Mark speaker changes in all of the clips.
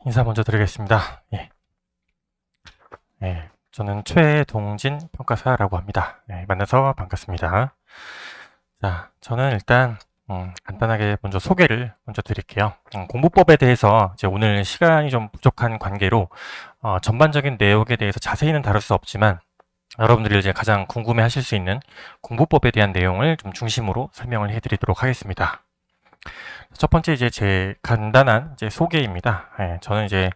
Speaker 1: 인사 먼저 드리겠습니다. 저는 최동진 평가사라고 합니다. 만나서 반갑습니다. 자, 저는 일단 간단하게 먼저 소개를 먼저 드릴게요. 공부법에 대해서 이제 오늘 시간이 좀 부족한 관계로 전반적인 내용에 대해서 자세히는 다룰 수 없지만 여러분들이 이제 가장 궁금해하실 수 있는 공부법에 대한 내용을 좀 중심으로 설명을 해드리도록 하겠습니다. 첫 번째 이제 제 간단한 이제 소개입니다. 저는 이제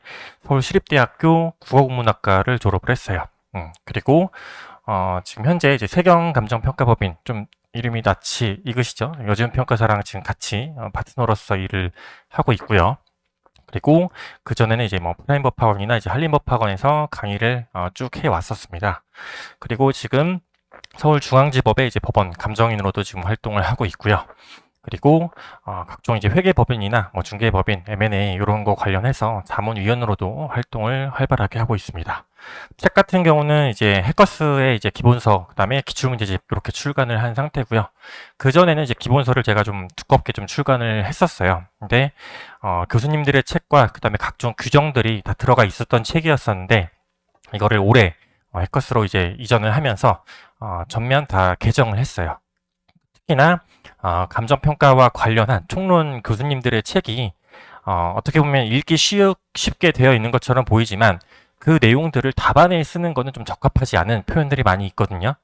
Speaker 1: 서울시립대학교 국어국문학과를 졸업을 했어요. 그리고 지금 현재 이제 세경감정평가법인, 좀 이름이 낯이 익으시죠? 요즘 평가사랑 지금 같이 파트너로서 일을 하고 있고요. 그리고 그 전에는 이제 뭐 프라임법학원이나 이제 한림법학원에서 강의를 쭉 해왔었습니다. 그리고 지금 서울중앙지법의 이제 법원 감정인으로도 지금 활동을 하고 있고요. 그리고 각종 이제 회계법인이나 뭐 중개법인, M&A 이런 거 관련해서 자문위원으로도 활동을 활발하게 하고 있습니다. 책 같은 경우는 이제 해커스의 이제 기본서, 그다음에 기출문제집 이렇게 출간을 한 상태고요. 그 전에는 이제 기본서를 제가 좀 두껍게 좀 출간을 했었어요. 근데 교수님들의 책과 그다음에 각종 규정들이 다 들어가 있었던 책이었었는데 이거를 올해 해커스로 이제 이전을 하면서 전면 다 개정을 했어요. 특히나 감정평가와 관련한 총론 교수님들의 책이 어떻게 보면 읽기 쉽게 되어 있는 것처럼 보이지만 그 내용들을 답안에 쓰는 거는 좀 적합하지 않은 표현들이 많이 있거든요.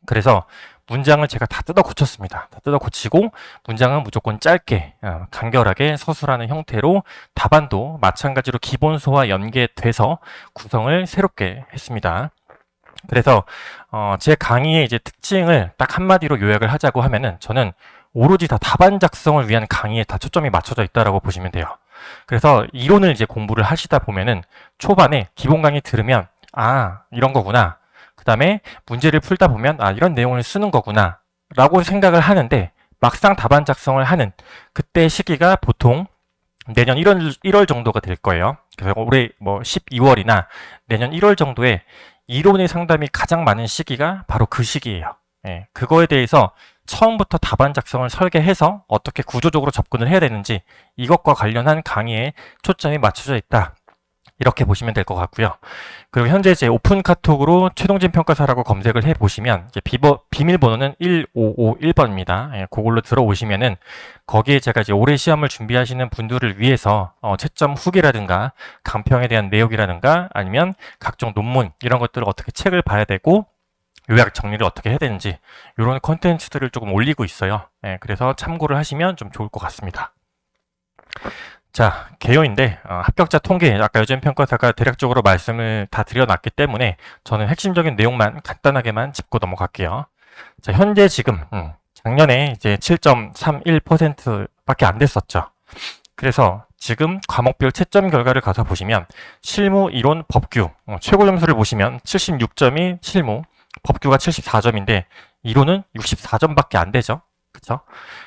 Speaker 1: 그래서 문장을 제가 다 뜯어 고쳤습니다. 다 뜯어 고치고 문장은 무조건 짧게 간결하게 서술하는 형태로 답안도 마찬가지로 기본서와 연계돼서 구성을 새롭게 했습니다. 그래서 제 강의의 이제 특징을 딱 한마디로 요약을 하자고 하면은 저는 오로지 다 답안 작성을 위한 강의에 다 초점이 맞춰져 있다라고 보시면 돼요. 그래서 이론을 이제 공부를 하시다 보면은 초반에 기본 강의 들으면 이런 거구나. 그 다음에 문제를 풀다 보면 이런 내용을 쓰는 거구나 라고 생각을 하는데 막상 답안 작성을 하는 그때 시기가 보통 내년 1월 정도가 될 거예요. 그래서 올해 뭐 12월이나 내년 1월 정도에 이론의 상담이 가장 많은 시기가 바로 그 시기예요. 그거에 대해서 처음부터 답안 작성을 설계해서 어떻게 구조적으로 접근을 해야 되는지 이것과 관련한 강의에 초점이 맞춰져 있다. 이렇게 보시면 될 것 같고요. 그리고 현재 제 오픈 카톡으로 최동진 평가사라고 검색을 해보시면 이제 비밀번호는 1551번입니다. 그걸로 들어오시면은 거기에 제가 이제 올해 시험을 준비하시는 분들을 위해서 채점 후기라든가 강평에 대한 내용이라든가 아니면 각종 논문 이런 것들을 어떻게 책을 봐야 되고 요약 정리를 어떻게 해야 되는지 이런 컨텐츠들을 조금 올리고 있어요. 그래서 참고를 하시면 좀 좋을 것 같습니다. 자, 개요인데 합격자 통계, 아까 요즘 평가사가 대략적으로 말씀을 다 드려놨기 때문에 저는 핵심적인 내용만 간단하게만 짚고 넘어갈게요. 자, 현재 지금 작년에 이제 7.31%밖에 안 됐었죠. 그래서 지금 과목별 채점 결과를 가서 보시면 실무, 이론, 법규 최고 점수를 보시면 76점이 실무, 법규가 74점인데 이론은 64점밖에 안 되죠. 그렇죠?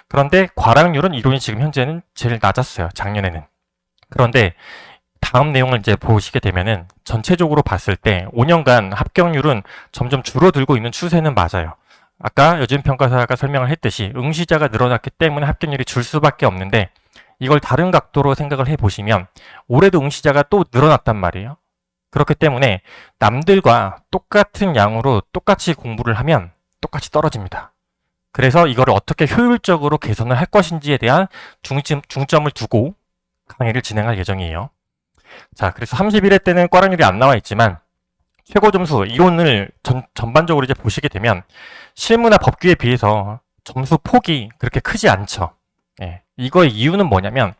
Speaker 1: 그런데 과락률은 이론이 지금 현재는 제일 낮았어요. 작년에는. 그런데 다음 내용을 이제 보시게 되면은 전체적으로 봤을 때 5년간 합격률은 점점 줄어들고 있는 추세는 맞아요. 아까 요즘 평가사가 설명을 했듯이 응시자가 늘어났기 때문에 합격률이 줄 수밖에 없는데 이걸 다른 각도로 생각을 해보시면 올해도 응시자가 또 늘어났단 말이에요. 그렇기 때문에 남들과 똑같은 양으로 똑같이 공부를 하면 똑같이 떨어집니다. 그래서 이거를 어떻게 효율적으로 개선을 할 것인지에 대한 중점을 두고 강의를 진행할 예정이에요. 자, 그래서 31회 때는 과락률이 안 나와 있지만 최고 점수, 이론을 전반적으로 이제 보시게 되면 실무나 법규에 비해서 점수 폭이 그렇게 크지 않죠. 이거의 이유는 뭐냐면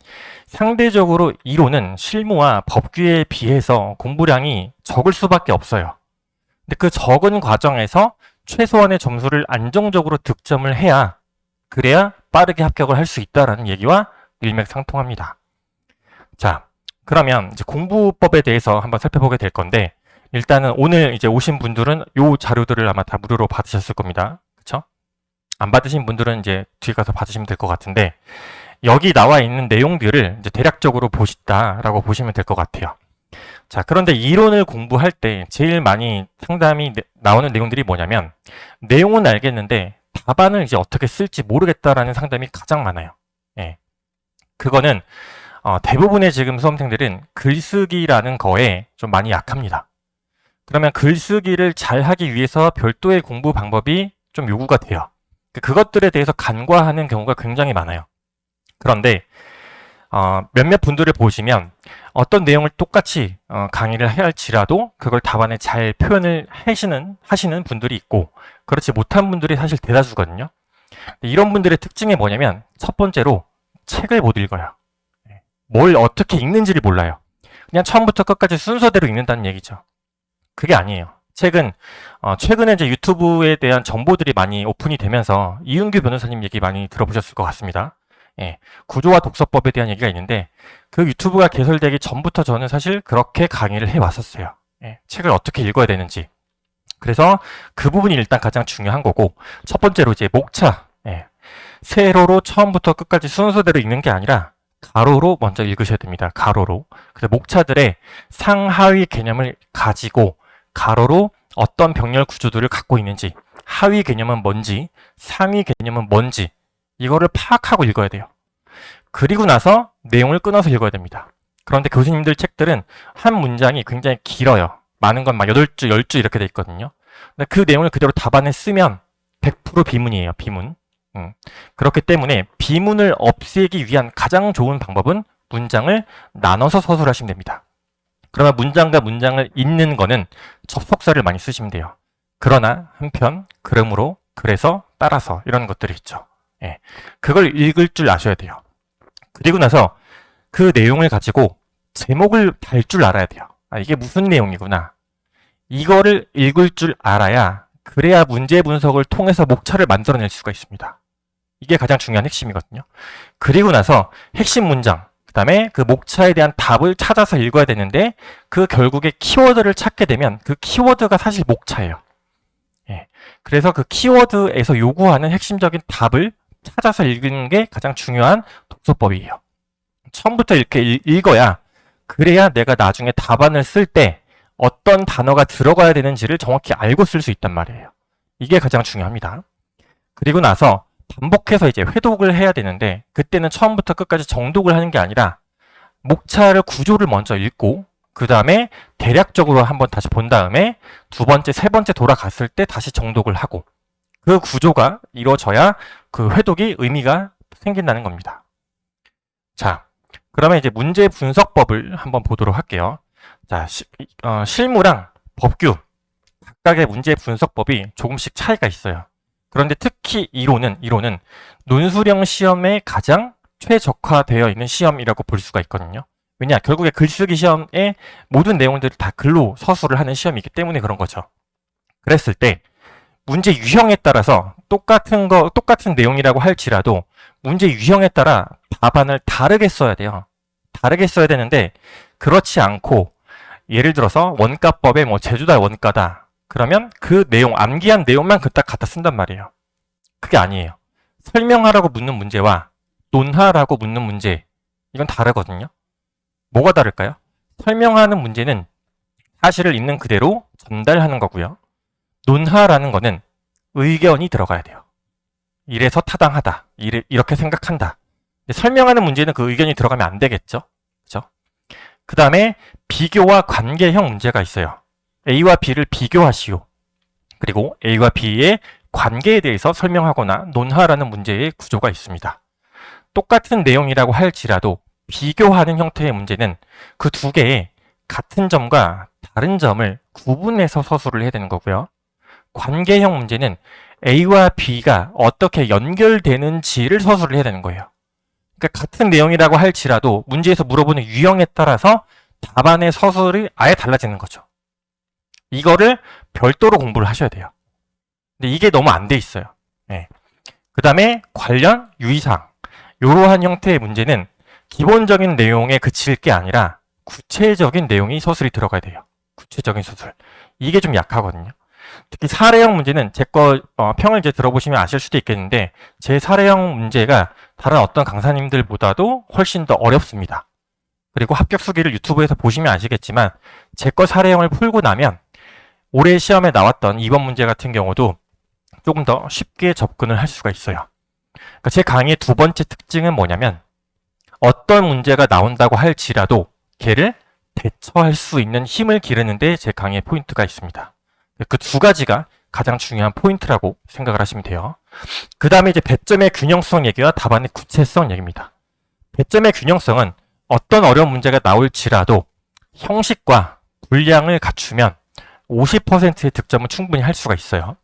Speaker 1: 상대적으로 이론은 실무와 법규에 비해서 공부량이 적을 수밖에 없어요. 근데 그 적은 과정에서 최소한의 점수를 안정적으로 득점을 해야 그래야 빠르게 합격을 할 수 있다라는 얘기와 일맥상통합니다. 자, 그러면 이제 공부법에 대해서 한번 살펴보게 될 건데 일단은 오늘 이제 오신 분들은 요 자료들을 아마 다 무료로 받으셨을 겁니다. 그쵸? 안 받으신 분들은 이제 뒤에 가서 받으시면 될 것 같은데 여기 나와 있는 내용들을 이제 대략적으로 보시다라고 보시면 될 것 같아요. 자, 그런데 이론을 공부할 때 제일 많이 상담이 나오는 내용들이 뭐냐면 내용은 알겠는데 답안을 이제 어떻게 쓸지 모르겠다라는 상담이 가장 많아요. 그거는 대부분의 지금 수험생들은 글쓰기라는 거에 좀 많이 약합니다. 그러면 글쓰기를 잘 하기 위해서 별도의 공부 방법이 좀 요구가 돼요. 그것들에 대해서 간과하는 경우가 굉장히 많아요. 그런데 몇몇 분들을 보시면 어떤 내용을 똑같이 강의를 해야 할지라도 그걸 답안에 잘 표현을 하시는 분들이 있고, 그렇지 못한 분들이 사실 대다수거든요. 이런 분들의 특징이 뭐냐면, 첫 번째로 책을 못 읽어요. 뭘 어떻게 읽는지를 몰라요. 그냥 처음부터 끝까지 순서대로 읽는다는 얘기죠. 그게 아니에요. 책은 최근에 이제 유튜브에 대한 정보들이 많이 오픈이 되면서 이은규 변호사님 얘기 많이 들어보셨을 것 같습니다. 예, 구조와 독서법에 대한 얘기가 있는데, 그 유튜브가 개설되기 전부터 저는 사실 그렇게 강의를 해왔었어요. 예, 책을 어떻게 읽어야 되는지. 그래서 그 부분이 일단 가장 중요한 거고, 첫 번째로 이제 목차. 예, 세로로 처음부터 끝까지 순서대로 읽는 게 아니라 가로로 먼저 읽으셔야 됩니다. 가로로. 그래서 목차들의 상하위 개념을 가지고 가로로 어떤 병렬 구조들을 갖고 있는지, 하위 개념은 뭔지, 상위 개념은 뭔지, 이거를 파악하고 읽어야 돼요. 그리고 나서 내용을 끊어서 읽어야 됩니다. 그런데 교수님들 책들은 한 문장이 굉장히 길어요. 많은 건 막 8줄, 10줄 이렇게 돼 있거든요. 근데 그 내용을 그대로 답안에 쓰면 100% 비문이에요. 비문. 그렇기 때문에 비문을 없애기 위한 가장 좋은 방법은 문장을 나눠서 서술하시면 됩니다. 그러면 문장과 문장을 잇는 거는 접속사를 많이 쓰시면 돼요. 그러나 한편, 그러므로, 그래서, 따라서 이런 것들이 있죠. 예, 그걸 읽을 줄 아셔야 돼요. 그리고 나서 그 내용을 가지고 제목을 달 줄 알아야 돼요. 이게 무슨 내용이구나. 이거를 읽을 줄 알아야, 그래야 문제 분석을 통해서 목차를 만들어낼 수가 있습니다. 이게 가장 중요한 핵심이거든요. 그리고 나서 핵심 문장, 그 다음에 그 목차에 대한 답을 찾아서 읽어야 되는데, 그 결국에 키워드를 찾게 되면 그 키워드가 사실 목차예요. 예, 그래서 그 키워드에서 요구하는 핵심적인 답을 찾아서 읽는 게 가장 중요한 독서법이에요. 처음부터 이렇게 읽어야, 그래야 내가 나중에 답안을 쓸 때 어떤 단어가 들어가야 되는지를 정확히 알고 쓸 수 있단 말이에요. 이게 가장 중요합니다. 그리고 나서 반복해서 이제 회독을 해야 되는데, 그때는 처음부터 끝까지 정독을 하는 게 아니라 목차를 구조를 먼저 읽고, 그 다음에 대략적으로 한번 다시 본 다음에 두 번째, 세 번째 돌아갔을 때 다시 정독을 하고, 그 구조가 이루어져야 그 회독이 의미가 생긴다는 겁니다. 자, 그러면 이제 문제 분석법을 한번 보도록 할게요. 자, 실무랑 법규 각각의 문제 분석법이 조금씩 차이가 있어요. 그런데 특히 이론은 논술형 시험에 가장 최적화되어 있는 시험이라고 볼 수가 있거든요. 왜냐? 결국에 글쓰기 시험의 모든 내용들을 다 글로 서술을 하는 시험이기 때문에 그런 거죠. 그랬을 때 문제 유형에 따라서 똑같은 내용이라고 할지라도 문제 유형에 따라 답안을 다르게 써야 돼요. 다르게 써야 되는데, 그렇지 않고 예를 들어서 원가법에 뭐 제주다 원가다. 그러면 그 내용, 암기한 내용만 그딱 갖다 쓴단 말이에요. 그게 아니에요. 설명하라고 묻는 문제와 논하라고 묻는 문제, 이건 다르거든요. 뭐가 다를까요? 설명하는 문제는 사실을 있는 그대로 전달하는 거고요. 논하라는 거는 의견이 들어가야 돼요. 이래서 타당하다. 이렇게 생각한다. 설명하는 문제는 그 의견이 들어가면 안 되겠죠. 그죠? 그 다음에 비교와 관계형 문제가 있어요. A와 B를 비교하시오. 그리고 A와 B의 관계에 대해서 설명하거나 논하라는 문제의 구조가 있습니다. 똑같은 내용이라고 할지라도 비교하는 형태의 문제는 그 두 개의 같은 점과 다른 점을 구분해서 서술을 해야 되는 거고요. 관계형 문제는 A와 B가 어떻게 연결되는지를 서술을 해야 되는 거예요. 그러니까 같은 내용이라고 할지라도 문제에서 물어보는 유형에 따라서 답안의 서술이 아예 달라지는 거죠. 이거를 별도로 공부를 하셔야 돼요. 근데 이게 너무 안 돼 있어요. 네. 그 다음에 관련 유의사항. 이러한 형태의 문제는 기본적인 내용에 그칠 게 아니라 구체적인 내용이 서술이 들어가야 돼요. 구체적인 서술. 이게 좀 약하거든요. 특히 사례형 문제는 제 거 평을 이제 들어보시면 아실 수도 있겠는데, 제 사례형 문제가 다른 어떤 강사님들보다도 훨씬 더 어렵습니다. 그리고 합격 수기를 유튜브에서 보시면 아시겠지만, 제 거 사례형을 풀고 나면 올해 시험에 나왔던 2번 문제 같은 경우도 조금 더 쉽게 접근을 할 수가 있어요. 그러니까 제 강의의 두 번째 특징은 뭐냐면, 어떤 문제가 나온다고 할지라도 걔를 대처할 수 있는 힘을 기르는데 제 강의의 포인트가 있습니다. 그 두 가지가 가장 중요한 포인트라고 생각을 하시면 돼요. 그 다음에 이제 배점의 균형성 얘기와 답안의 구체성 얘기입니다. 배점의 균형성은 어떤 어려운 문제가 나올지라도 형식과 분량을 갖추면 50%의 득점은 충분히 할 수가 있어요.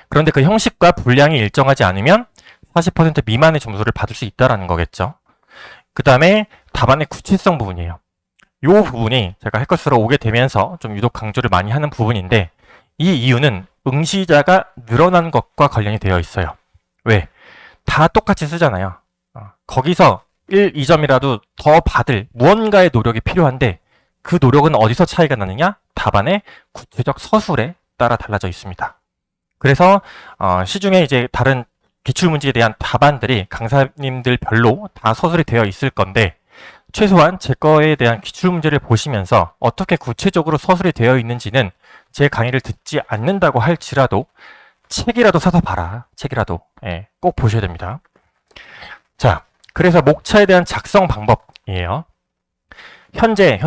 Speaker 1: 그런데 그 형식과 분량이 일정하지 않으면 40% 미만의 점수를 받을 수 있다는 거겠죠. 그 다음에 답안의 구체성 부분이에요. 이 부분이 제가 해커스로 오게 되면서 좀 유독 강조를 많이 하는 부분인데, 이 이유는 응시자가 늘어난 것과 관련이 되어 있어요. 왜? 다 똑같이 쓰잖아요. 거기서 1, 2점이라도 더 받을 무언가의 노력이 필요한데 그 노력은 어디서 차이가 나느냐? 답안의 구체적 서술에 따라 달라져 있습니다. 그래서 시중에 이제 다른 기출문제에 대한 답안들이 강사님들 별로 다 서술이 되어 있을 건데, 최소한 제 거에 대한 기출문제를 보시면서 어떻게 구체적으로 서술이 되어 있는지는 제 강의를 듣지 않는다고 할지라도 책이라도 사서 봐라. 책이라도. 예, 꼭 보셔야 됩니다. 자, 그래서 목차에 대한 작성 방법이에요. 현재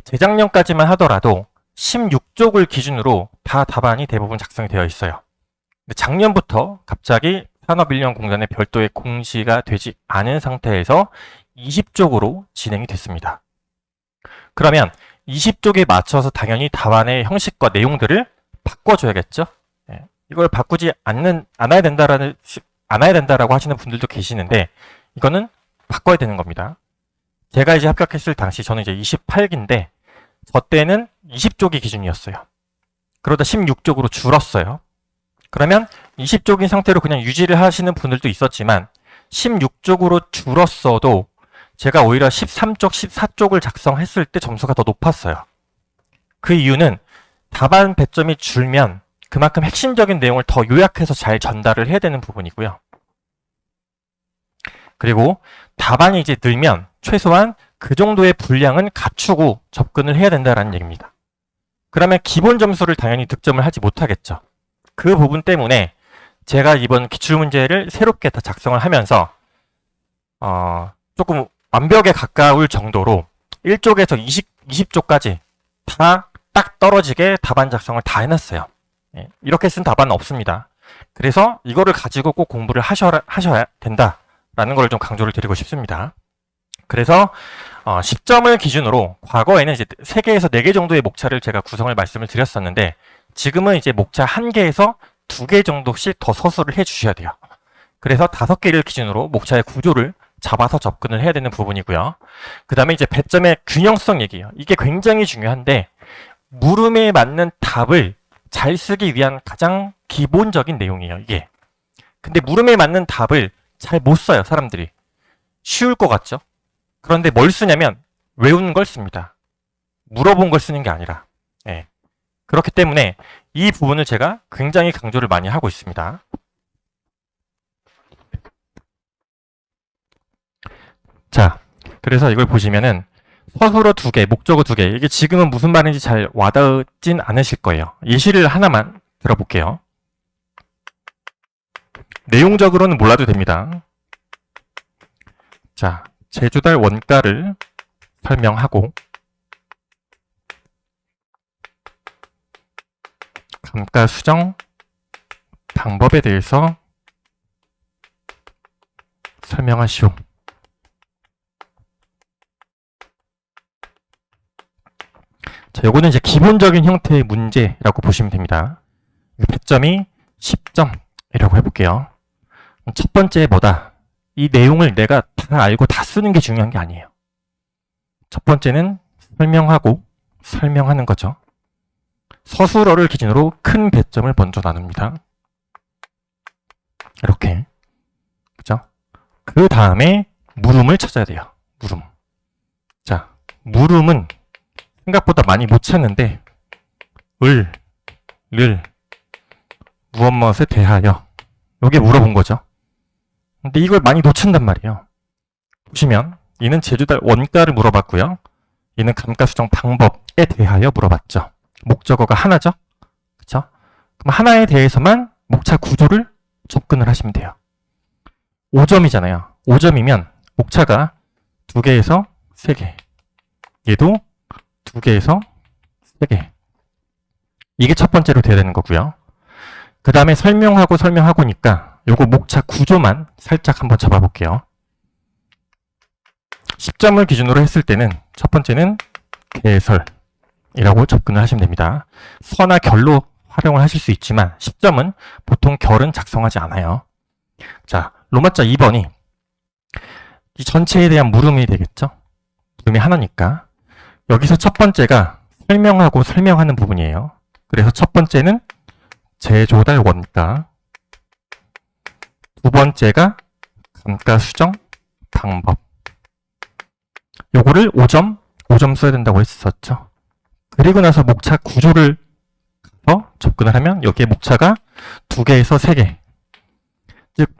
Speaker 1: 재작년까지만 하더라도 16쪽을 기준으로 다 답안이 대부분 작성이 되어 있어요. 근데 작년부터 갑자기 산업인력공단에 별도의 공시가 되지 않은 상태에서 20쪽으로 진행이 됐습니다. 그러면 20쪽에 맞춰서 당연히 답안의 형식과 내용들을 바꿔줘야겠죠? 예, 이걸 바꾸지 않아야 된다라고 하시는 분들도 계시는데, 이거는 바꿔야 되는 겁니다. 제가 이제 합격했을 당시 저는 이제 28기인데 저 때는 20쪽이 기준이었어요. 그러다 16쪽으로 줄었어요. 그러면 20쪽인 상태로 그냥 유지를 하시는 분들도 있었지만 16쪽으로 줄었어도 제가 오히려 13쪽, 14쪽을 작성했을 때 점수가 더 높았어요. 그 이유는 답안 배점이 줄면 그만큼 핵심적인 내용을 더 요약해서 잘 전달을 해야 되는 부분이고요. 그리고 답안이 이제 늘면 최소한 그 정도의 분량은 갖추고 접근을 해야 된다는 얘기입니다. 그러면 기본 점수를 당연히 득점을 하지 못하겠죠. 그 부분 때문에 제가 이번 기출문제를 새롭게 다 작성을 하면서 조금 완벽에 가까울 정도로 1쪽에서 20쪽까지 다 딱 떨어지게 답안 작성을 다 해놨어요. 이렇게 쓴 답안은 없습니다. 그래서 이거를 가지고 꼭 공부를 하셔야 된다라는 걸 좀 강조를 드리고 싶습니다. 그래서 10점을 기준으로 과거에는 이제 3개에서 4개 정도의 목차를 제가 구성을 말씀을 드렸었는데, 지금은 이제 목차 1개에서 2개 정도씩 더 서술을 해 주셔야 돼요. 그래서 5개를 기준으로 목차의 구조를 잡아서 접근을 해야 되는 부분이고요. 그 다음에 이제 배점의 균형성 얘기예요. 이게 굉장히 중요한데, 물음에 맞는 답을 잘 쓰기 위한 가장 기본적인 내용이에요, 이게. 근데 물음에 맞는 답을 잘 못 써요, 사람들이. 쉬울 것 같죠? 그런데 뭘 쓰냐면 외우는 걸 씁니다. 물어본 걸 쓰는 게 아니라. 예. 그렇기 때문에 이 부분을 제가 굉장히 강조를 많이 하고 있습니다. 자, 그래서 이걸 보시면은 서술어 2개, 목적어 2개, 이게 지금은 무슨 말인지 잘 와닿진 않으실 거예요. 예시를 하나만 들어볼게요. 내용적으로는 몰라도 됩니다. 자, 제조달 원가를 설명하고 감가 수정 방법에 대해서 설명하시오. 자, 요거는 이제 기본적인 형태의 문제라고 보시면 됩니다. 배점이 10점이라고 해볼게요. 첫 번째 뭐다? 이 내용을 내가 다 알고 다 쓰는 게 중요한 게 아니에요. 첫 번째는 설명하고 설명하는 거죠. 서술어를 기준으로 큰 배점을 먼저 나눕니다. 이렇게. 그죠? 그 다음에 물음을 찾아야 돼요. 물음. 자, 물음은 생각보다 많이 못 찾는데, 무엇에 대하여. 요게 물어본 거죠. 근데 이걸 많이 놓친단 말이에요. 보시면, 얘는 제조달 원가를 물어봤고요. 얘는 감가 수정 방법에 대하여 물어봤죠. 목적어가 하나죠. 그쵸? 그럼 하나에 대해서만 목차 구조를 접근을 하시면 돼요. 5점이잖아요. 5점이면 목차가 2개에서 3개. 얘도 2개에서 3개. 이게 첫 번째로 돼야 되는 거고요. 그 다음에 설명하고니까 요거 목차 구조만 살짝 한번 잡아볼게요. 10점을 기준으로 했을 때는 첫 번째는 개설이라고 접근을 하시면 됩니다. 서나 결로 활용을 하실 수 있지만 10점은 보통 결은 작성하지 않아요. 자, 로마자 2번이 이 전체에 대한 물음이 되겠죠? 물음이 하나니까 여기서 첫 번째가 설명하고 설명하는 부분이에요. 그래서 첫 번째는 재조달 원가, 두 번째가 감가 수정 방법. 요거를 5점 써야 된다고 했었죠. 그리고 나서 목차 구조를 접근을 하면 여기에 목차가 2개에서 3개. 즉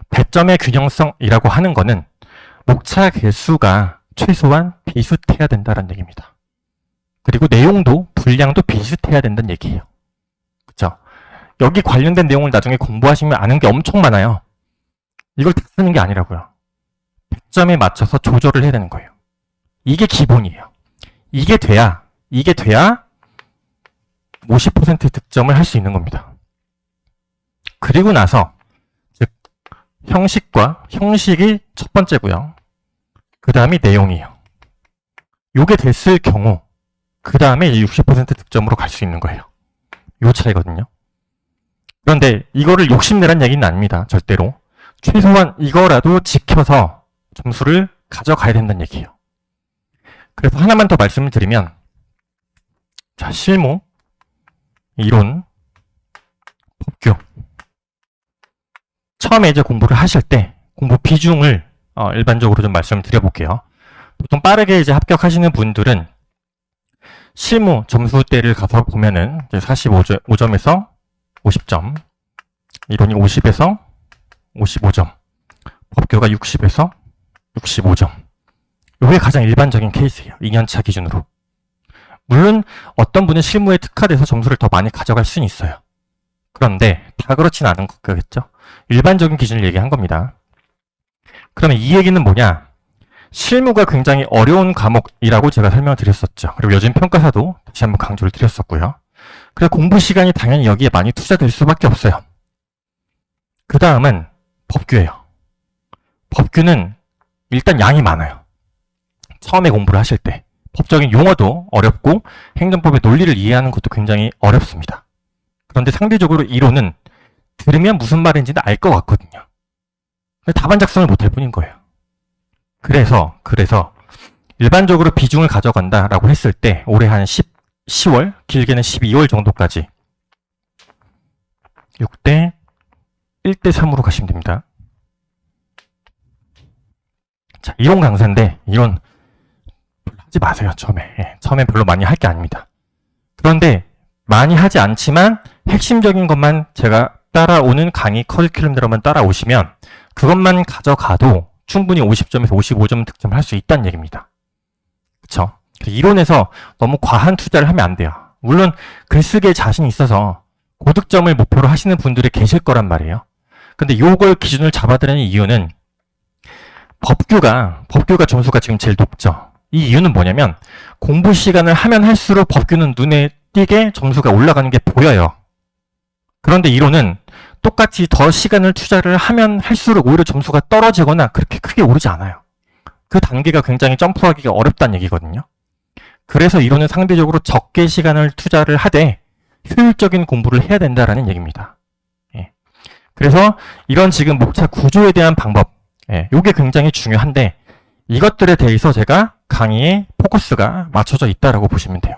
Speaker 1: 배점의 균형성이라고 하는 거는 목차 개수가 최소한 비슷해야 된다는 얘기입니다. 그리고 내용도 분량도 비슷해야 된다는 얘기예요. 그쵸? 여기 관련된 내용을 나중에 공부하시면 아는 게 엄청 많아요. 이걸 다 쓰는 게 아니라고요. 배점에 맞춰서 조절을 해야 되는 거예요. 이게 기본이에요. 이게 돼야 50% 득점을 할 수 있는 겁니다. 그리고 나서 즉 형식이 첫 번째고요. 그 다음이 내용이에요. 요게 됐을 경우 그 다음에 60% 득점으로 갈 수 있는 거예요. 요 차이거든요. 그런데 이거를 욕심내란 얘기는 아닙니다. 절대로. 최소한 이거라도 지켜서 점수를 가져가야 된다는 얘기예요. 그래서 하나만 더 말씀을 드리면 자, 실무, 이론, 법규. 처음에 이제 공부를 하실 때 공부 비중을 일반적으로 좀 말씀을 드려볼게요. 보통 빠르게 이제 합격하시는 분들은 실무 점수대를 가서 보면은 45점에서 50점, 이론이 50에서 55점, 법규가 60에서 65점. 이게 가장 일반적인 케이스예요. 2년차 기준으로. 물론 어떤 분은 실무에 특화돼서 점수를 더 많이 가져갈 수는 있어요. 그런데 다 그렇진 않은 거겠죠. 일반적인 기준을 얘기한 겁니다. 그러면 이 얘기는 뭐냐? 실무가 굉장히 어려운 과목이라고 제가 설명을 드렸었죠. 그리고 요즘 평가사도 다시 한번 강조를 드렸었고요. 그래서 공부 시간이 당연히 여기에 많이 투자될 수밖에 없어요. 그 다음은 법규예요. 법규는 일단 양이 많아요. 처음에 공부를 하실 때 법적인 용어도 어렵고 행정법의 논리를 이해하는 것도 굉장히 어렵습니다. 그런데 상대적으로 이론은 들으면 무슨 말인지는 알 것 같거든요. 답안 작성을 못할 뿐인 거예요. 그래서 일반적으로 비중을 가져간다라고 했을 때 올해 한 10월, 길게는 12월 정도까지 6대 1대 3으로 가시면 됩니다. 자, 이론 강사인데 이론 하지 마세요. 처음에 별로 많이 할 게 아닙니다. 그런데 많이 하지 않지만 핵심적인 것만 제가 따라오는 강의 커리큘럼대로만 따라오시면 그것만 가져가도 충분히 50점에서 55점 득점을 할 수 있다는 얘기입니다. 그쵸? 이론에서 너무 과한 투자를 하면 안 돼요. 물론 글쓰기에 자신이 있어서 고득점을 목표로 하시는 분들이 계실 거란 말이에요. 근데 요걸 기준을 잡아드리는 이유는 법규가 점수가 지금 제일 높죠. 이 이유는 뭐냐면 공부 시간을 하면 할수록 법규는 눈에 띄게 점수가 올라가는 게 보여요. 그런데 이론은 똑같이 더 시간을 투자를 하면 할수록 오히려 점수가 떨어지거나 그렇게 크게 오르지 않아요. 그 단계가 굉장히 점프하기가 어렵다는 얘기거든요. 그래서 이론은 상대적으로 적게 시간을 투자를 하되 효율적인 공부를 해야 된다라는 얘기입니다. 그래서 이런 지금 목차 구조에 대한 방법, 이게 굉장히 중요한데 이것들에 대해서 제가 강의에 포커스가 맞춰져 있다라고 보시면 돼요.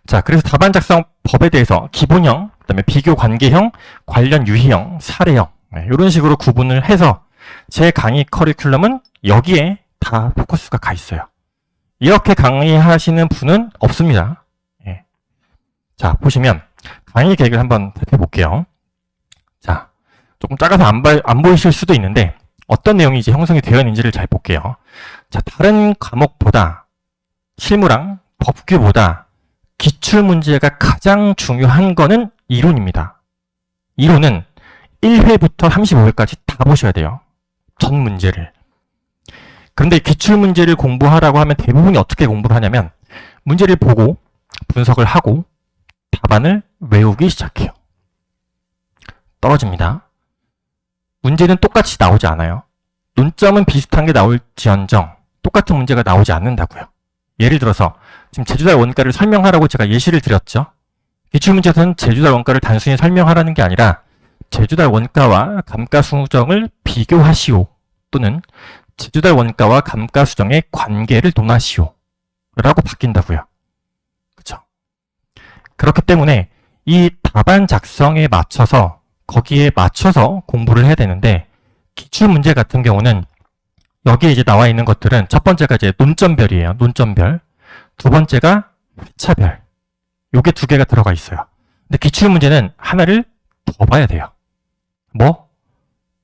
Speaker 1: 자, 그래서 답안 작성 법에 대해서 기본형, 그다음에 비교 관계형, 관련 유희형, 사례형 이런 식으로 구분을 해서 제 강의 커리큘럼은 여기에 다 포커스가 가 있어요. 이렇게 강의하시는 분은 없습니다. 자, 보시면 강의 계획을 한번 살펴볼게요. 자, 조금 작아서 안 보이실 수도 있는데 어떤 내용이 이제 형성이 되어 있는지를 잘 볼게요. 자, 다른 과목보다 실무랑 법규보다 기출문제가 가장 중요한 거는 이론입니다. 이론은 1회부터 35회까지 다 보셔야 돼요. 전 문제를. 그런데 기출문제를 공부하라고 하면 대부분이 어떻게 공부를 하냐면 문제를 보고 분석을 하고 답안을 외우기 시작해요. 떨어집니다. 문제는 똑같이 나오지 않아요. 논점은 비슷한 게 나올지언정 똑같은 문제가 나오지 않는다고요. 예를 들어서 지금 제주달 원가를 설명하라고 제가 예시를 드렸죠. 기출문제에서는 제주달 원가를 단순히 설명하라는 게 아니라 제주달 원가와 감가수정을 비교하시오 또는 제주달 원가와 감가수정의 관계를 논하시오 라고 바뀐다고요. 그렇죠? 그렇기 때문에 이 답안 작성에 맞춰서 거기에 맞춰서 공부를 해야 되는데 기출문제 같은 경우는 여기에 이제 나와 있는 것들은 첫 번째가 이제 논점별이에요. 논점별. 두 번째가 회차별. 요게 두 개가 들어가 있어요. 근데 기출문제는 하나를 더 봐야 돼요. 뭐?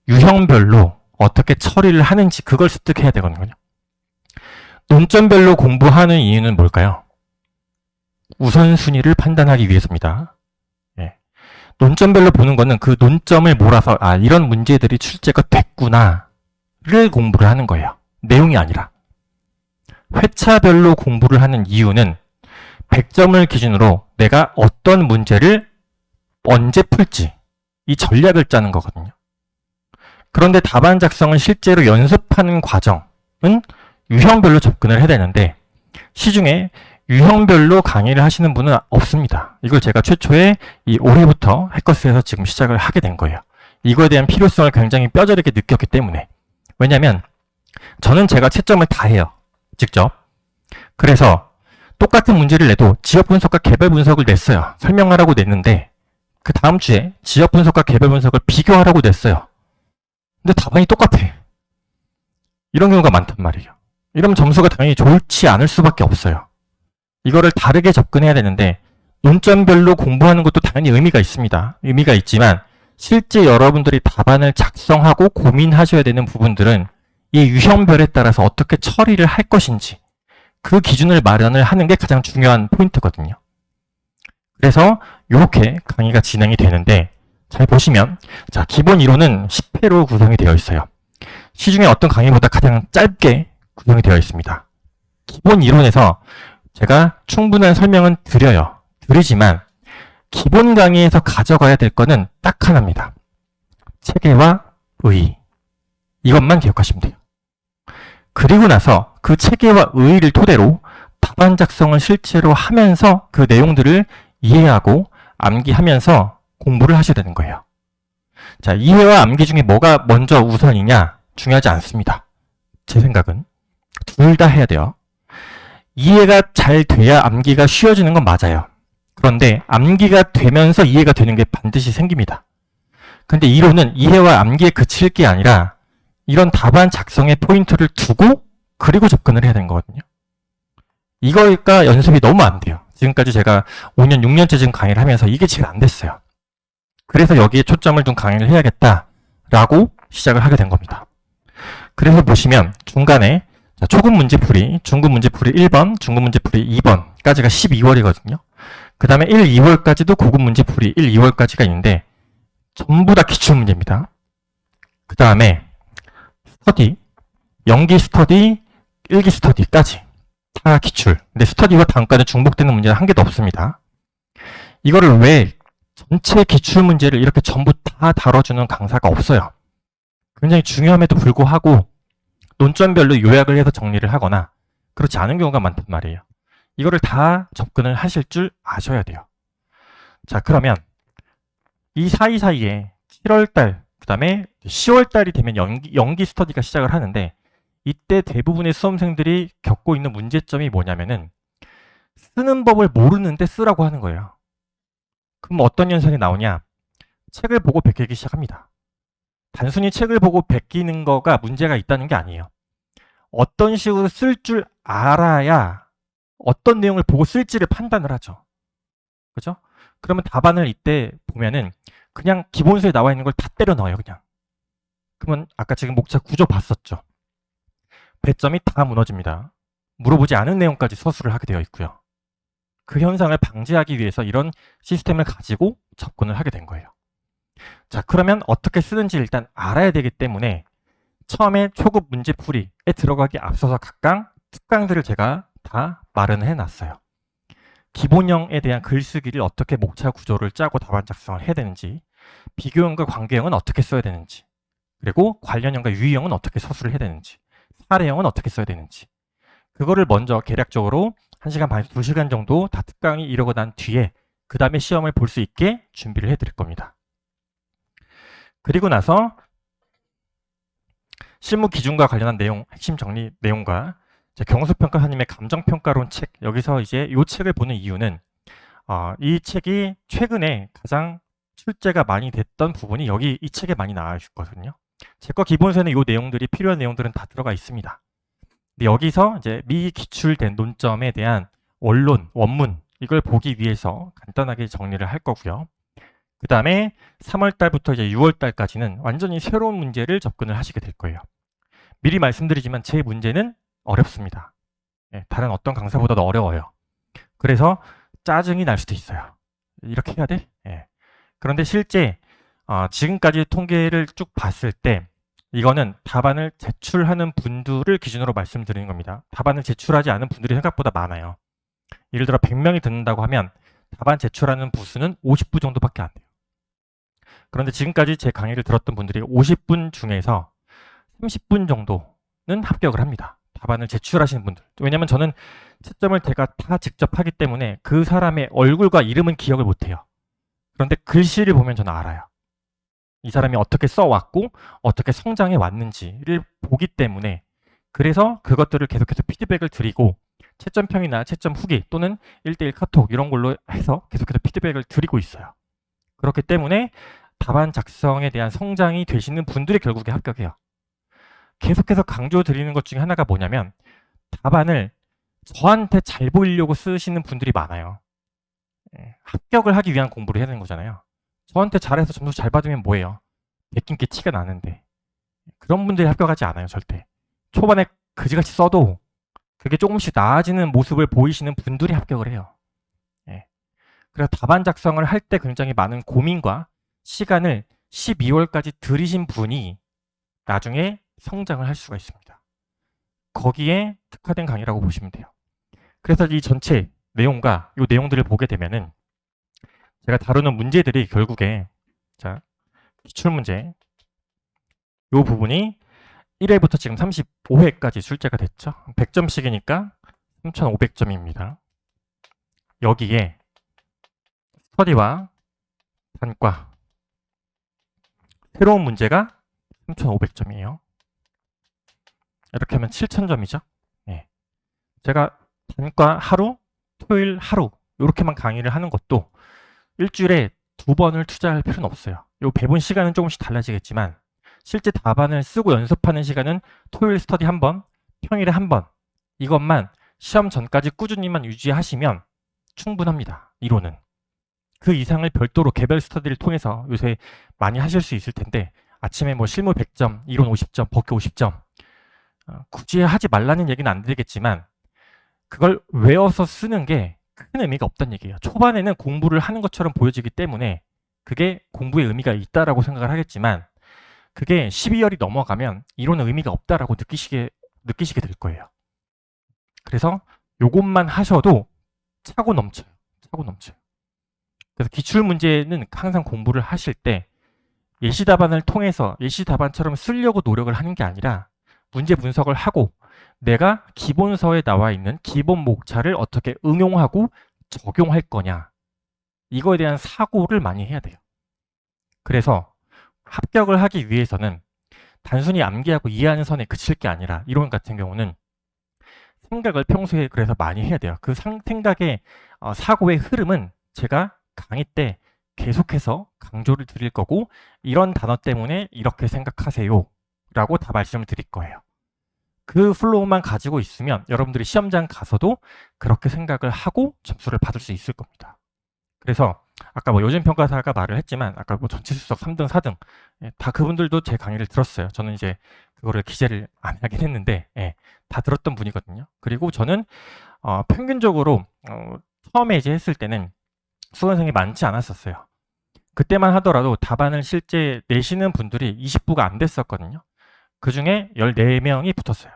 Speaker 1: 유형별로 어떻게 처리를 하는지 그걸 습득해야 되거든요. 논점별로 공부하는 이유는 뭘까요? 우선순위를 판단하기 위해서입니다. 예. 논점별로 보는 거는 그 논점을 몰아서 이런 문제들이 출제가 됐구나를 공부를 하는 거예요. 내용이 아니라. 회차별로 공부를 하는 이유는 100점을 기준으로 내가 어떤 문제를 언제 풀지 이 전략을 짜는 거거든요. 그런데 답안 작성을 실제로 연습하는 과정은 유형별로 접근을 해야 되는데 시중에 유형별로 강의를 하시는 분은 없습니다. 이걸 제가 최초에 이 올해부터 해커스에서 지금 시작을 하게 된 거예요. 이거에 대한 필요성을 굉장히 뼈저리게 느꼈기 때문에. 왜냐면 저는 제가 채점을 다 해요. 직접. 그래서 똑같은 문제를 내도 지역 분석과 개별 분석을 냈어요. 설명하라고 냈는데 그 다음 주에 지역 분석과 개별 분석을 비교하라고 냈어요. 근데 답안이 똑같아. 이런 경우가 많단 말이에요. 이러면 점수가 당연히 좋지 않을 수밖에 없어요. 이거를 다르게 접근해야 되는데 논점별로 공부하는 것도 당연히 의미가 있습니다. 의미가 있지만 실제 여러분들이 답안을 작성하고 고민하셔야 되는 부분들은 이 유형별에 따라서 어떻게 처리를 할 것인지 그 기준을 마련을 하는 게 가장 중요한 포인트거든요. 그래서 이렇게 강의가 진행이 되는데 잘 보시면 자 기본 이론은 10회로 구성이 되어 있어요. 시중에 어떤 강의보다 가장 짧게 구성이 되어 있습니다. 기본 이론에서 제가 충분한 설명은 드리지만 기본 강의에서 가져가야 될 거는 딱 하나입니다. 체계와 의의. 이것만 기억하시면 돼요. 그리고 나서 그 체계와 의의를 토대로 답안 작성을 실제로 하면서 그 내용들을 이해하고 암기하면서 공부를 하셔야 되는 거예요. 자, 이해와 암기 중에 뭐가 먼저 우선이냐? 중요하지 않습니다. 제 생각은. 둘 다 해야 돼요. 이해가 잘 돼야 암기가 쉬워지는 건 맞아요. 그런데 암기가 되면서 이해가 되는 게 반드시 생깁니다. 근데 이론은 이해와 암기에 그칠 게 아니라 이런 답안 작성의 포인트를 두고 그리고 접근을 해야 되는 거거든요. 이거가 연습이 너무 안 돼요. 지금까지 제가 5년, 6년째 지금 강의를 하면서 이게 제일 안 됐어요. 그래서 여기에 초점을 둔 강의를 해야겠다라고 시작을 하게 된 겁니다. 그래서 보시면 중간에 초급 문제풀이, 중급 문제풀이 1번, 중급 문제풀이 2번까지가 12월이거든요. 그 다음에 1, 2월까지도 고급 문제풀이 1, 2월까지가 있는데 전부 다 기출문제입니다. 그 다음에 스터디, 연기 스터디, 일기 스터디까지 다 기출. 근데 스터디와 단과는 중복되는 문제는 한 개도 없습니다. 이거를 왜 전체 기출문제를 이렇게 전부 다 다뤄주는 강사가 없어요. 굉장히 중요함에도 불구하고 논점별로 요약을 해서 정리를 하거나 그렇지 않은 경우가 많단 말이에요. 이거를 다 접근을 하실 줄 아셔야 돼요. 자, 그러면 이 사이사이에 7월달, 그 다음에 10월달이 되면 연기 스터디가 시작을 하는데 이때 대부분의 수험생들이 겪고 있는 문제점이 뭐냐면은 쓰는 법을 모르는데 쓰라고 하는 거예요. 그럼 어떤 현상이 나오냐? 책을 보고 베끼기 시작합니다. 단순히 책을 보고 베끼는 거가 문제가 있다는 게 아니에요. 어떤 식으로 쓸 줄 알아야 어떤 내용을 보고 쓸지를 판단을 하죠. 그죠? 그러면 답안을 이때 보면은 그냥 기본서에 나와 있는 걸 다 때려 넣어요, 그냥. 그러면 아까 지금 목차 구조 봤었죠? 배점이 다 무너집니다. 물어보지 않은 내용까지 서술을 하게 되어 있고요. 그 현상을 방지하기 위해서 이런 시스템을 가지고 접근을 하게 된 거예요. 자, 그러면 어떻게 쓰는지 일단 알아야 되기 때문에 처음에 초급 문제풀이에 들어가기 앞서서 각각 특강들을 제가 다 마련해 놨어요. 기본형에 대한 글쓰기를 어떻게 목차 구조를 짜고 답안 작성을 해야 되는지, 비교형과 관계형은 어떻게 써야 되는지, 그리고 관련형과 유의형은 어떻게 서술을 해야 되는지, 사례형은 어떻게 써야 되는지, 그거를 먼저 계략적으로 1시간 반에서 2시간 정도 다 특강이 이루고 난 뒤에 그 다음에 시험을 볼 수 있게 준비를 해드릴 겁니다. 그리고 나서 실무 기준과 관련한 내용, 핵심 정리 내용과 경수평가사님의 감정평가론 책, 여기서 이제 이 책을 보는 이유는 이 책이 최근에 가장 출제가 많이 됐던 부분이 여기 이 책에 많이 나와 있거든요. 제과 기본서에는 이 내용들이 필요한 내용들은 다 들어가 있습니다. 근데 여기서 이제 미기출된 논점에 대한 원론, 원문 이걸 보기 위해서 간단하게 정리를 할 거고요. 그 다음에 3월 달부터 이제 6월 달까지는 완전히 새로운 문제를 접근을 하시게 될 거예요. 미리 말씀드리지만 제 문제는 어렵습니다. 다른 어떤 강사보다도 어려워요. 그래서 짜증이 날 수도 있어요. 이렇게 해야 돼? 그런데 실제 지금까지 통계를 쭉 봤을 때 이거는 답안을 제출하는 분들을 기준으로 말씀드리는 겁니다. 답안을 제출하지 않은 분들이 생각보다 많아요. 예를 들어 100명이 듣는다고 하면 답안 제출하는 부수는 50부 정도밖에 안 돼요. 그런데 지금까지 제 강의를 들었던 분들이 50분 중에서 30분 정도는 합격을 합니다. 답안을 제출하시는 분들. 왜냐면 저는 채점을 제가 다 직접 하기 때문에 그 사람의 얼굴과 이름은 기억을 못해요. 그런데 글씨를 보면 저는 알아요. 이 사람이 어떻게 써왔고 어떻게 성장해 왔는지를 보기 때문에, 그래서 그것들을 계속해서 피드백을 드리고 채점평이나 채점 후기 또는 1대1 카톡 이런 걸로 해서 계속해서 피드백을 드리고 있어요. 그렇기 때문에 답안 작성에 대한 성장이 되시는 분들이 결국에 합격해요. 계속해서 강조드리는 것 중에 하나가 뭐냐면 답안을 저한테 잘 보이려고 쓰시는 분들이 많아요. 합격을 하기 위한 공부를 해야 되는 거잖아요. 저한테 잘해서 점수 잘 받으면 뭐예요? 베낀 게 티가 나는데. 그런 분들이 합격하지 않아요, 절대. 초반에 그지같이 써도 그게 조금씩 나아지는 모습을 보이시는 분들이 합격을 해요. 그래서 답안 작성을 할 때 굉장히 많은 고민과 시간을 12월까지 들이신 분이 나중에 성장을 할 수가 있습니다. 거기에 특화된 강의라고 보시면 돼요. 그래서 이 전체 내용과 이 내용들을 보게 되면은 제가 다루는 문제들이 결국에 기출문제 이 부분이 1회부터 지금 35회까지 출제가 됐죠. 100점씩이니까 3,500점입니다. 여기에 스터디와 단과 새로운 문제가 3,500점이에요. 이렇게 하면 7,000점이죠. 제가 단과 하루, 토요일 하루 이렇게만 강의를 하는 것도 일주일에 2번을 투자할 필요는 없어요. 이 배분 시간은 조금씩 달라지겠지만 실제 답안을 쓰고 연습하는 시간은 토요일 스터디 1번, 평일에 1번, 이것만 시험 전까지 꾸준히만 유지하시면 충분합니다. 이론은. 그 이상을 별도로 개별 스터디를 통해서 요새 많이 하실 수 있을 텐데 아침에 뭐 실무 100점, 이론 50점, 법규 50점 굳이 하지 말라는 얘기는 안 드리겠지만 그걸 외워서 쓰는 게 큰 의미가 없다는 얘기예요. 초반에는 공부를 하는 것처럼 보여지기 때문에 그게 공부의 의미가 있다라고 생각을 하겠지만 그게 12월이 넘어가면 이론의 의미가 없다라고 느끼시게 될 거예요. 그래서 요것만 하셔도 차고 넘쳐요. 그래서 기출문제는 항상 공부를 하실 때 예시 답안을 통해서 예시 답안처럼 쓰려고 노력을 하는 게 아니라 문제 분석을 하고 내가 기본서에 나와 있는 기본 목차를 어떻게 응용하고 적용할 거냐, 이거에 대한 사고를 많이 해야 돼요. 그래서 합격을 하기 위해서는 단순히 암기하고 이해하는 선에 그칠 게 아니라 이론 같은 경우는 생각을 평소에 그래서 많이 해야 돼요. 그 생각의 사고의 흐름은 제가 강의 때 계속해서 강조를 드릴 거고 이런 단어 때문에 이렇게 생각하세요 라고 다 말씀을 드릴 거예요. 그 플로우만 가지고 있으면 여러분들이 시험장 가서도 그렇게 생각을 하고 점수를 받을 수 있을 겁니다. 그래서 아까 뭐 요즘 평가사가 말을 했지만 아까 뭐 전체 수석 3등, 4등 다 그분들도 제 강의를 들었어요. 저는 이제 그거를 기재를 안 하긴 했는데 다 들었던 분이거든요. 그리고 저는 평균적으로 처음에 이제 했을 때는 수강생이 많지 않았었어요. 그때만 하더라도 답안을 실제 내시는 분들이 20부가 안 됐었거든요. 그 중에 14명이 붙었어요.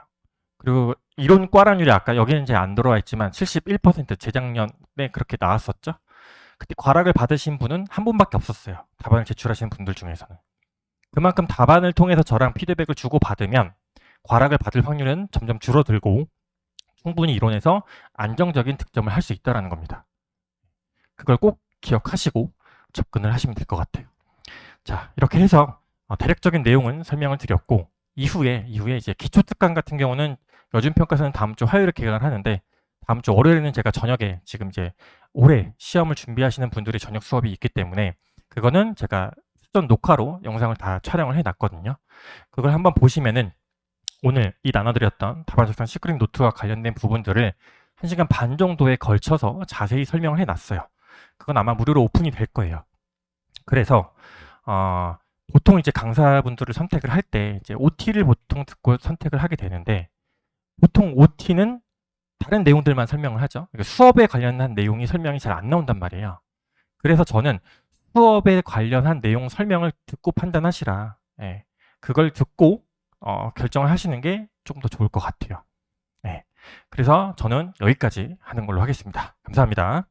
Speaker 1: 그리고 이론 꽈란율이 아까 여기는 이제 안 들어와 있지만 71% 재작년에 그렇게 나왔었죠. 그때 과락을 받으신 분은 한 분밖에 없었어요. 답안을 제출하시는 분들 중에서는. 그만큼 답안을 통해서 저랑 피드백을 주고받으면 과락을 받을 확률은 점점 줄어들고 충분히 이론에서 안정적인 득점을 할 수 있다는 겁니다. 그걸 꼭 기억하시고 접근을 하시면 될 것 같아요. 자, 이렇게 해서 대략적인 내용은 설명을 드렸고 이후에 이제 기초 특강 같은 경우는 여준 평가서는 다음 주 화요일에 개강을 하는데 다음 주 월요일에는 제가 저녁에 지금 이제 올해 시험을 준비하시는 분들이 저녁 수업이 있기 때문에 그거는 제가 수전 녹화로 영상을 다 촬영을 해놨거든요. 그걸 한번 보시면은 오늘 이 나눠드렸던 답안 작성 시크릿 노트와 관련된 부분들을 1시간 반 정도에 걸쳐서 자세히 설명을 해놨어요. 그건 아마 무료로 오픈이 될 거예요. 그래서 보통 이제 강사분들을 선택을 할 때 이제 OT를 보통 듣고 선택을 하게 되는데 보통 OT는 다른 내용들만 설명을 하죠. 그러니까 수업에 관련한 내용이 설명이 잘 안 나온단 말이에요. 그래서 저는 수업에 관련한 내용 설명을 듣고 판단하시라. 예, 그걸 듣고 결정을 하시는 게 조금 더 좋을 것 같아요. 예, 그래서 저는 여기까지 하는 걸로 하겠습니다. 감사합니다.